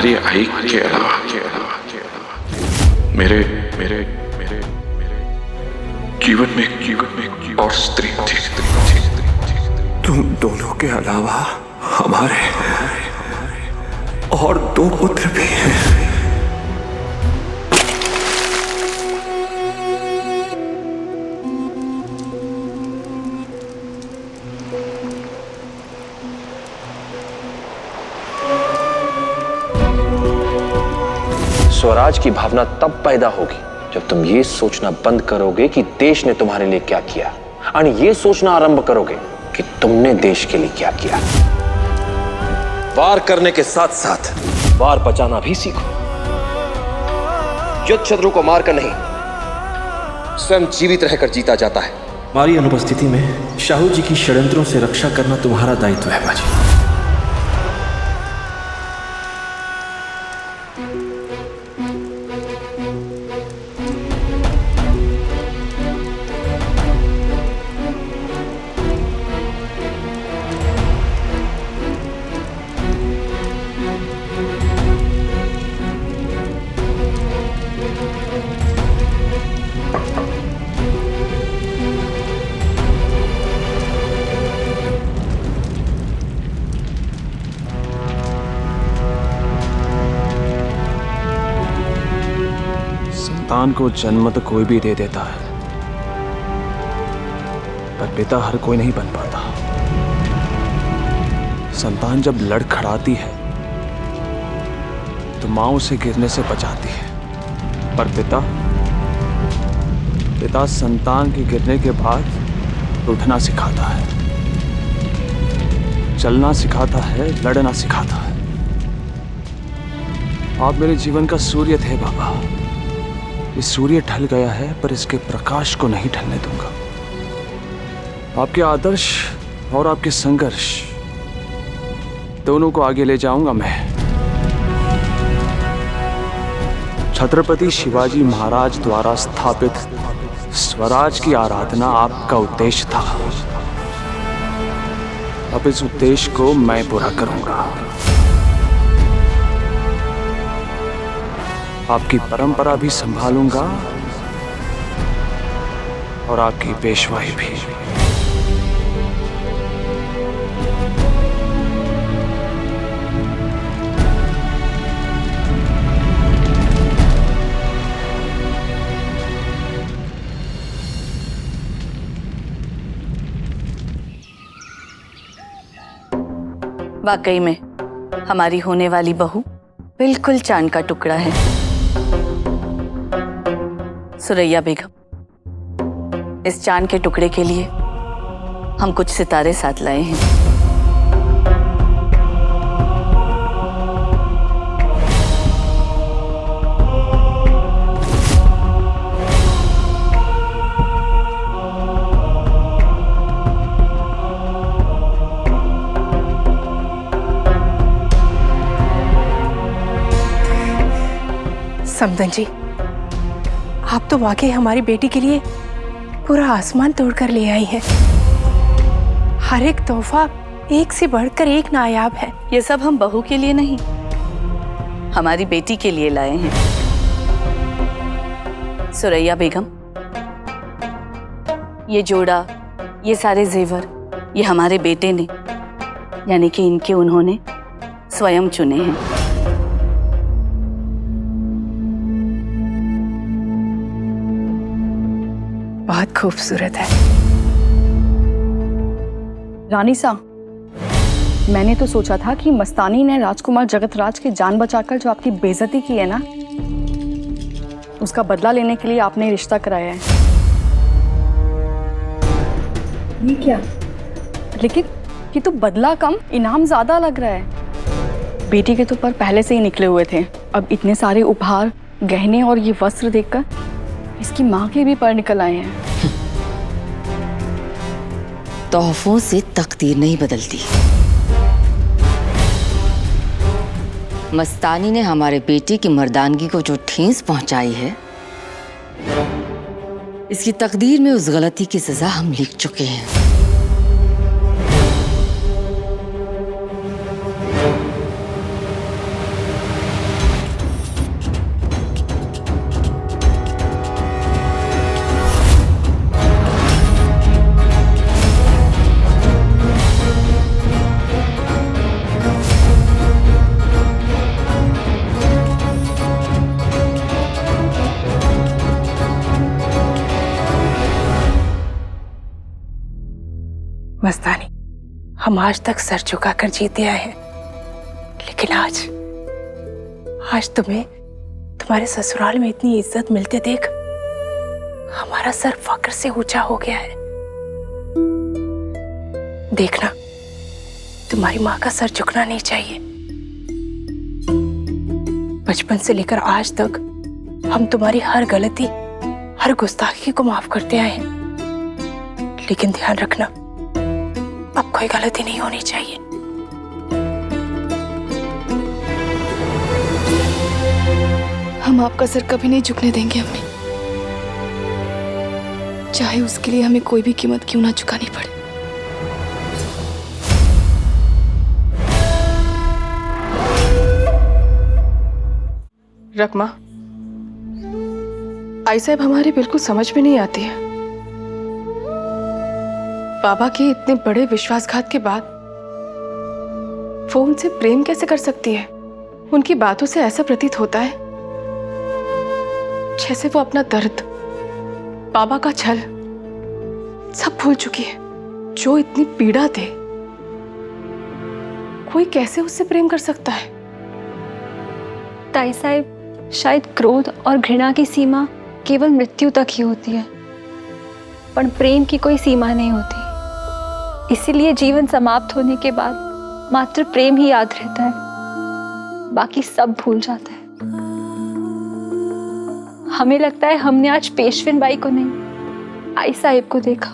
तुम्हारी आई के अलावा मेरे मेरे मेरे जीवन में और स्त्री थी। तुम दोनों के अलावा हमारे और 2 पुत्र भी हैं। स्वराज की भावना तब पैदा होगी जब तुम ये सोचना बंद करोगे कि देश ने तुम्हारे लिए क्या किया और ये सोचना आरंभ करोगे कि तुमने देश के लिए क्या किया। वार करने के साथ साथ वार बचाना भी सीखो। युद्ध शत्रु को मारकर नहीं, स्वयं जीवित रहकर जीता जाता है। हमारी अनुपस्थिति में शाहू जी की षड्यंत्रों से रक्षा करना तुम्हारा दायित्व है बाजी। संतान को जन्म तो कोई भी दे देता है, पर पिता हर कोई नहीं बन पाता। संतान जब लड़खड़ाती है तो मां उसे गिरने से बचाती है, पर पिता संतान के गिरने के बाद उठना सिखाता है, चलना सिखाता है, लड़ना सिखाता है। आप मेरे जीवन का सूर्य थे बाबा। ये सूर्य ढल गया है पर इसके प्रकाश को नहीं ढलने दूंगा। आपके आदर्श और आपके संघर्ष दोनों को आगे ले जाऊंगा मैं। छत्रपति शिवाजी महाराज द्वारा स्थापित स्वराज की आराधना आपका उद्देश्य था। अब इस उद्देश्य को मैं पूरा करूंगा। आपकी परंपरा भी संभालूंगा और आपकी पेशवाई भी। वाकई में हमारी होने वाली बहू बिल्कुल चांद का टुकड़ा है। सुरैया बेगम, इस चांद के टुकड़े के लिए हम कुछ सितारे साथ लाए हैं। समदन जी, आप तो वाकई हमारी बेटी के लिए पूरा आसमान तोड़कर ले आई है। हर एक तोहफा एक से बढ़कर एक नायाब है। ये सब हम बहू के लिए नहीं, हमारी बेटी के लिए लाए हैं। सुरैया बेगम, ये जोड़ा, ये सारे जेवर, ये हमारे बेटे ने, यानी कि इनके उन्होंने स्वयं चुने हैं। बहुत खूबसूरत है। रानी साहब, मैंने तो सोचा था कि मस्तानी ने राजकुमार जगतराज की जान बचाकर जो आपकी बेइज्जती की है ना, उसका बदला लेने के लिए आपने रिश्ता कराया है। ये क्या? लेकिन ये तो बदला कम, इनाम ज्यादा लग रहा है। बेटी के तो पर पहले से ही निकले हुए थे, अब इतने सारे उपहार, गहने और ये वस्त्र देखकर इसकी माँ के भी पर निकल आए हैं। तोहफों से तकदीर नहीं बदलती। मस्तानी ने हमारे बेटे की मर्दानगी को जो ठेस पहुंचाई है, इसकी तकदीर में उस गलती की सजा हम लिख चुके हैं। हम आज तक सर झुकाकर जीते आए हैं, लेकिन आज तुम्हें तुम्हारे ससुराल में इतनी इज्जत मिलते देख हमारा सर फक्र से ऊंचा हो गया है। देखना, तुम्हारी माँ का सर झुकना नहीं चाहिए। बचपन से लेकर आज तक हम तुम्हारी हर गलती, हर गुस्ताखी को माफ करते आए हैं, लेकिन ध्यान रखना अब कोई गलती नहीं होनी चाहिए। हम आपका सर कभी नहीं झुकने देंगे अम्मी, चाहे उसके लिए हमें कोई भी कीमत क्यों ना चुकानी पड़े। रकमा, आई साहब हमारी बिल्कुल समझ में नहीं आती है। बाबा के इतने बड़े विश्वासघात के बाद वो उनसे प्रेम कैसे कर सकती है? उनकी बातों से ऐसा प्रतीत होता है जैसे वो अपना दर्द, बाबा का छल सब भूल चुकी है। जो इतनी पीड़ा दे, कोई कैसे उससे प्रेम कर सकता है? ताई साहब, शायद क्रोध और घृणा की सीमा केवल मृत्यु तक ही होती है, पर प्रेम की कोई सीमा नहीं होती। इसीलिए जीवन समाप्त होने के बाद मात्र प्रेम ही याद रहता है, बाकी सब भूल जाता है। हमें लगता है हमने आज पेशविन बाई को नहीं, आई साहिब को देखा।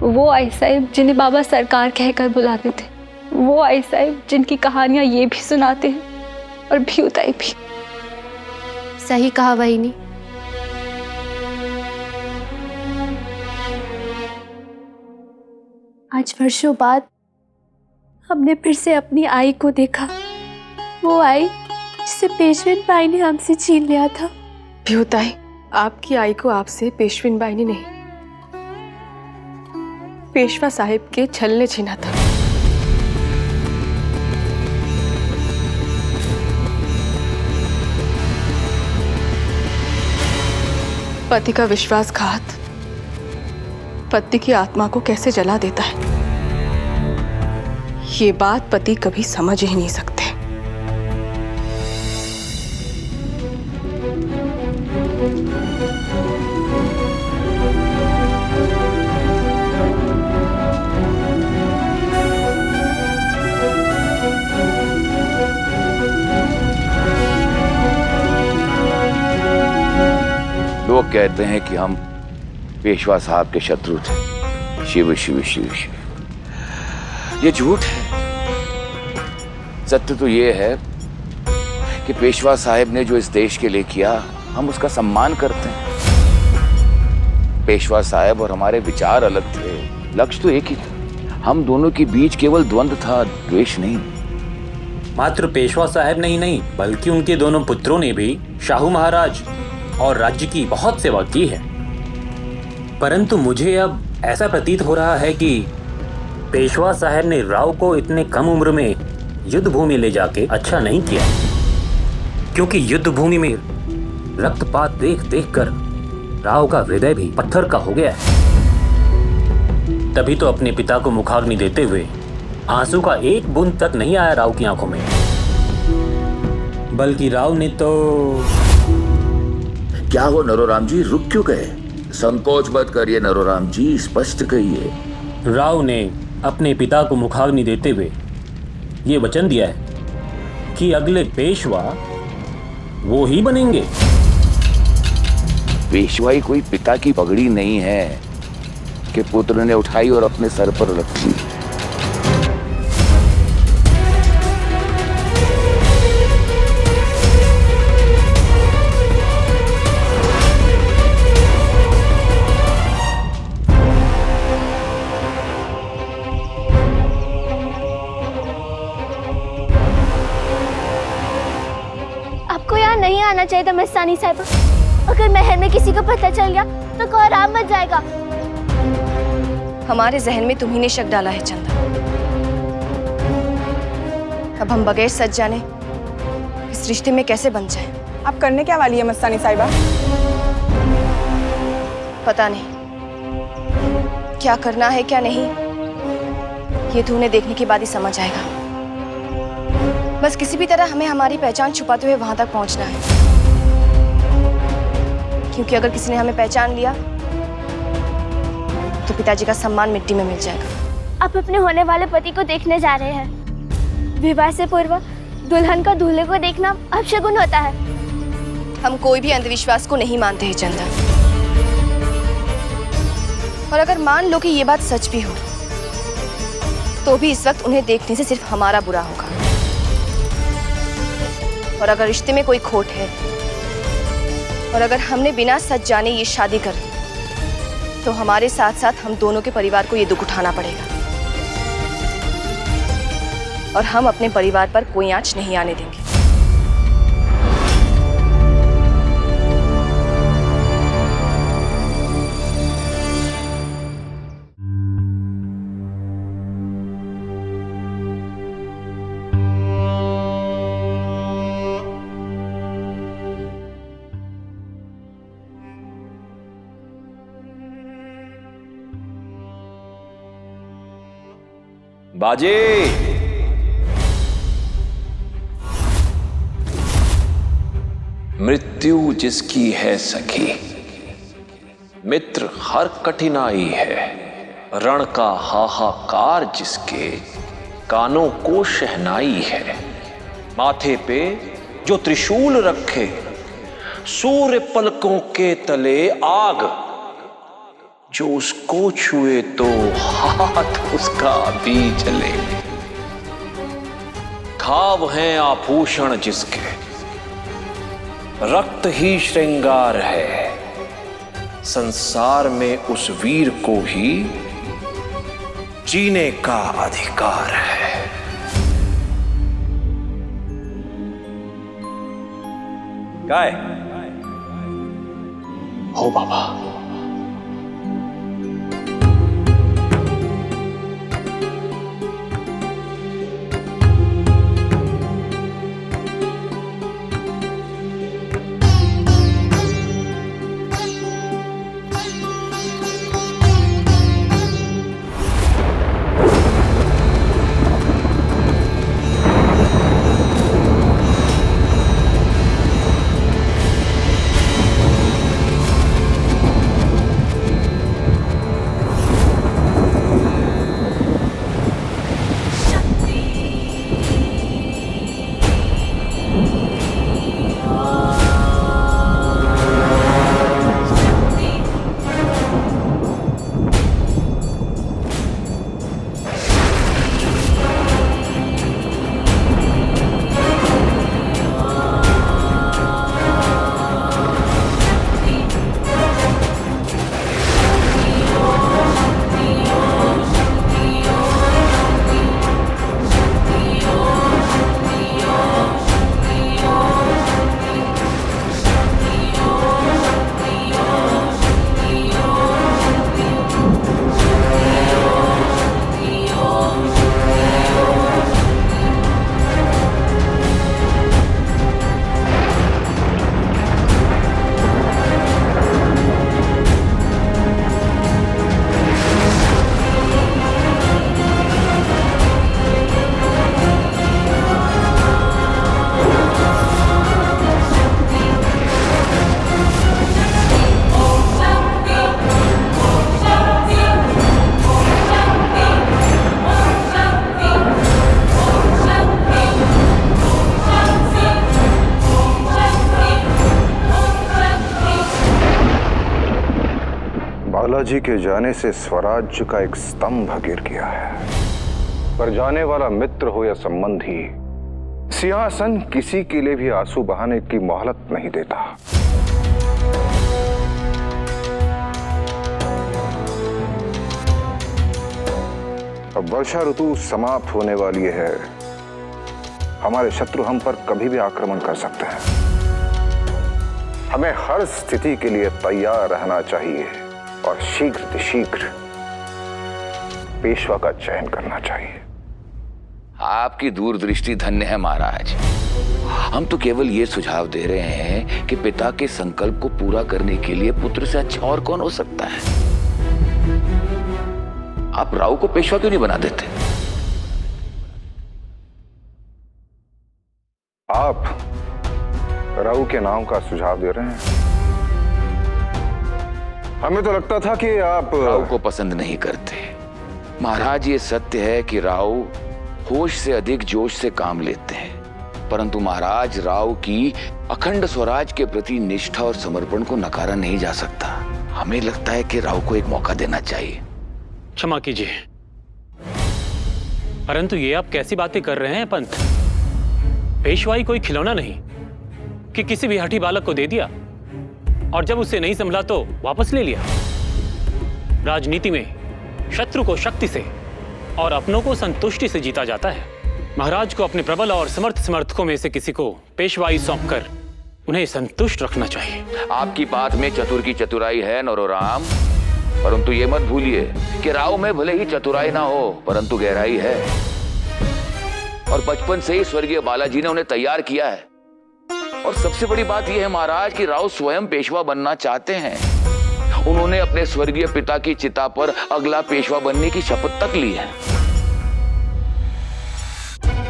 वो आई साहिब जिन्हें बाबा सरकार कहकर बुलाते थे, वो आई साहिब जिनकी कहानियां ये भी सुनाते हैं और भ्यूताई भी। सही कहा बहिनी। आज वर्षों बाद हमने फिर से अपनी आई को देखा, वो आई जिसे पेशविन बाई ने हमसे छीन लिया था। भ्यूताई, आपकी आई को आपसे पेशविन बाई ने नहीं, पेशवा साहिब के छल ने छीना था। पति का विश्वासघात पति की आत्मा को कैसे जला देता है, ये बात पति कभी समझ ही नहीं सकते। लोग कहते हैं कि हम पेशवा साहब के शत्रु थे। शिव शिव शिव शिव, ये झूठ है। सत्य तो ये है कि पेशवा साहब ने जो इस देश के लिए किया, हम उसका सम्मान करते हैं। पेशवा साहब और हमारे विचार अलग थे, लक्ष्य तो एक ही था। हम दोनों के बीच केवल द्वंद्व था, द्वेष नहीं। मात्र पेशवा साहब नहीं बल्कि उनके दोनों पुत्रों ने भी शाहू महाराज और राज्य की बहुत सेवा की है। परंतु मुझे अब ऐसा प्रतीत हो रहा है कि पेशवा साहब ने राव को इतने कम उम्र में युद्ध भूमि ले जाके अच्छा नहीं किया, क्योंकि युद्ध भूमि में रक्तपात देख देख कर राव का हृदय भी पत्थर का हो गया है। तभी तो अपने पिता को मुखाग्नि देते हुए आंसू का एक बूंद तक नहीं आया राव की आंखों में, बल्कि राव ने तो... क्या हो नरोराम जी, रुक क्यों गए? संकोच मत करिए नरोराम जी, स्पष्ट कहिए। राव ने अपने पिता को मुखाग्नि देते हुए ये वचन दिया है कि अगले पेशवा वो ही बनेंगे। पेशवाई कोई पिता की पगड़ी नहीं है कि पुत्र ने उठाई और अपने सर पर रखी। नहीं आना चाहिए था मस्तानी साहिबा। अगर महल में किसी को पता चल गया तो कौर आम मच जाएगा। हमारे जहन में तुम्ही ने शक डाला है चंदा। अब हम बगैर सच जाने इस रिश्ते में कैसे बंध जाएं? आप करने क्या वाली है मस्तानी साहिबा? पता नहीं क्या करना है क्या नहीं, ये तो उन्हें देखने के बाद ही समझ आएगा। बस किसी भी तरह हमें हमारी पहचान छुपाते हुए वहां तक पहुंचना है, क्योंकि अगर किसी ने हमें पहचान लिया तो पिताजी का सम्मान मिट्टी में मिल जाएगा। आप अपने होने वाले पति को देखने जा रहे हैं। विवाह से पूर्व दुल्हन का दूल्हे को देखना अपशगुन होता है। हम कोई भी अंधविश्वास को नहीं मानते हैं चंदन, और अगर मान लो कि ये बात सच भी हो तो भी इस वक्त उन्हें देखने से सिर्फ हमारा बुरा होगा। और अगर रिश्ते में कोई खोट है और अगर हमने बिना सच जाने ये शादी कर ली तो हमारे साथ साथ हम दोनों के परिवार को ये दुख उठाना पड़ेगा, और हम अपने परिवार पर कोई आंच नहीं आने देंगे। बाजे, मृत्यु जिसकी है सखी, मित्र हर कठिनाई है, रण का हाहाकार जिसके कानों को शहनाई है, माथे पे जो त्रिशूल रखे सूर्य पलकों के तले आग, जो उसको छुए तो हाथ उसका भी जले, घाव हैं आभूषण जिसके, रक्त ही श्रृंगार है, संसार में उस वीर को ही जीने का अधिकार है। काय हो बाबा। बालाजी के जाने से स्वराज्य का एक स्तंभ गिर गया है, पर जाने वाला मित्र हो या संबंधी, सिंहासन किसी के लिए भी आंसू बहाने की मोहलत नहीं देता। अब वर्षा ऋतु समाप्त होने वाली है। हमारे शत्रु हम पर कभी भी आक्रमण कर सकते हैं। हमें हर स्थिति के लिए तैयार रहना चाहिए और शीघ्र पेशवा का चयन करना चाहिए। आपकी दूरदृष्टि धन्य है महाराज। हम तो केवल ये सुझाव दे रहे हैं कि पिता के संकल्प को पूरा करने के लिए पुत्र से अच्छा और कौन हो सकता है। आप राव को पेशवा क्यों नहीं बना देते? आप राव के नाम का सुझाव दे रहे हैं? हमें तो लगता था कि आप राव को पसंद नहीं करते। महाराज, ये सत्य है कि राव होश से अधिक जोश से काम लेते हैं, परंतु महाराज, राव की अखंड स्वराज के प्रति निष्ठा और समर्पण को नकारा नहीं जा सकता। हमें लगता है कि राव को एक मौका देना चाहिए। क्षमा कीजिए, परंतु ये आप कैसी बातें कर रहे हैं पंत? पेशवाई कोई खिलौना नहीं कि किसी भी हठी बालक को दे दिया और जब उसे नहीं संभला तो वापस ले लिया। राजनीति में शत्रु को शक्ति से और अपनों को संतुष्टि से जीता जाता है। महाराज को अपने प्रबल और समर्थ समर्थकों में से किसी को पेशवाई सौंपकर उन्हें संतुष्ट रखना चाहिए। आपकी बात में चतुर की चतुराई है नरोराम, परंतु ये मत भूलिए कि राव में भले ही चतुराई ना हो परंतु गहराई है, और बचपन से ही स्वर्गीय बालाजी ने उन्हें तैयार किया है। और सबसे बड़ी बात यह है महाराज कि राव स्वयं पेशवा बनना चाहते हैं। उन्होंने अपने स्वर्गीय पिता की चिता पर अगला पेशवा बनने की शपथ तक ली है।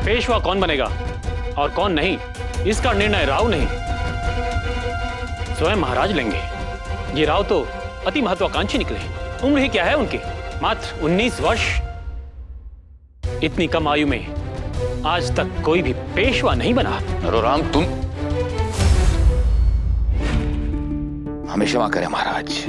पेशवा कौन बनेगा और कौन नहीं, इसका निर्णय राव नहीं स्वयं महाराज लेंगे। ये राव तो अति महत्वाकांक्षी निकले। उम्र ही क्या है उनकी, मात्र 19 वर्ष। इतनी कम आयु में आज तक कोई भी पेशवा नहीं बना। नरोराम, तुम हमें क्षमा करें महाराज।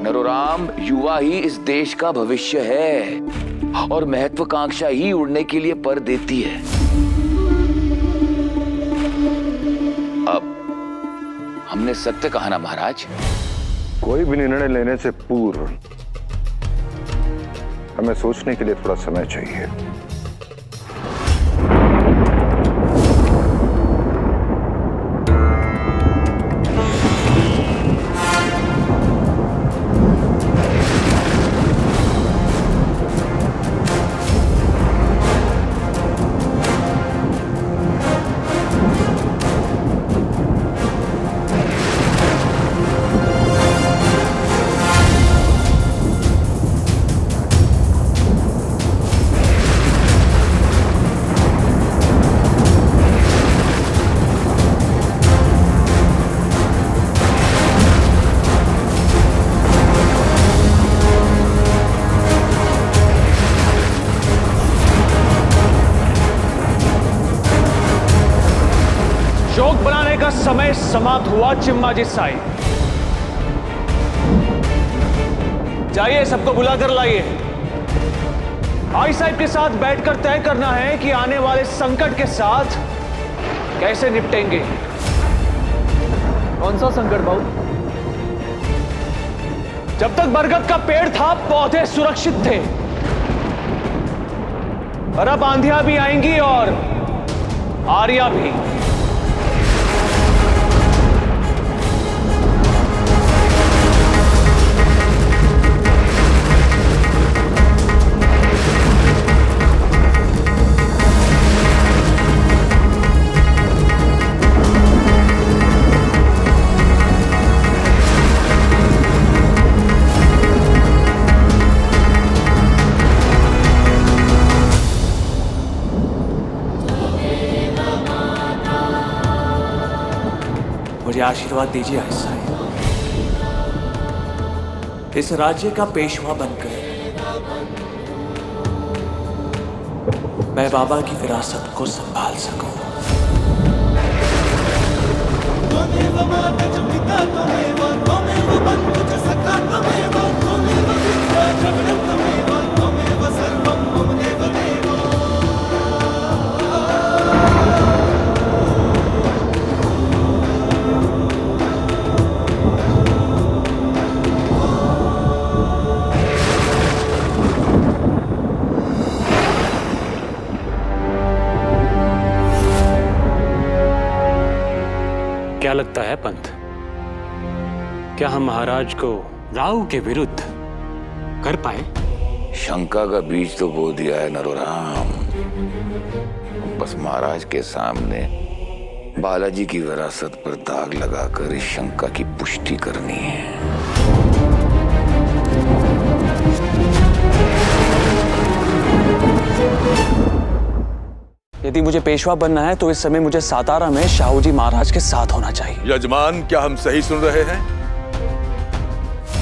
नरोराम, युवा ही इस देश का भविष्य है और महत्वाकांक्षा ही उड़ने के लिए पर देती है। अब हमने सत्य कहा ना महाराज? कोई भी निर्णय लेने से पूर्व हमें सोचने के लिए थोड़ा समय चाहिए। शोक बनाने का समय समाप्त हुआ। चिम्माजी साहिब, जाइए, सबको बुलाकर लाइए। आई साहब के साथ बैठकर तय करना है कि आने वाले संकट के साथ कैसे निपटेंगे। कौन सा संकट बाबू? जब तक बरगद का पेड़ था पौधे सुरक्षित थे, और अब आंधियां भी आएंगी और आर्या भी। मुझे आशीर्वाद दीजिए आई साहब, इस राज्य का पेशवा बनकर मैं बाबा की विरासत को संभाल सकूं। क्या लगता है पंत, क्या हम महाराज को राव के विरुद्ध कर पाए? शंका का बीज तो बो दिया है नरोराम। बस महाराज के सामने बालाजी की विरासत पर दाग लगाकर इस शंका की पुष्टि करनी है। यदि मुझे पेशवा बनना है तो इस समय मुझे सातारा में शाहू जी महाराज के साथ होना चाहिए। यजमान, क्या हम सही सुन रहे हैं?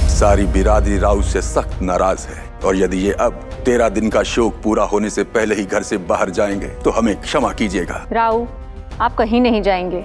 सारी बिरादरी राव से सख्त नाराज है और यदि ये अब 13 दिन का शोक पूरा होने से पहले ही घर से बाहर जाएंगे तो हमें क्षमा कीजिएगा। राव, आप कहीं नहीं जाएंगे।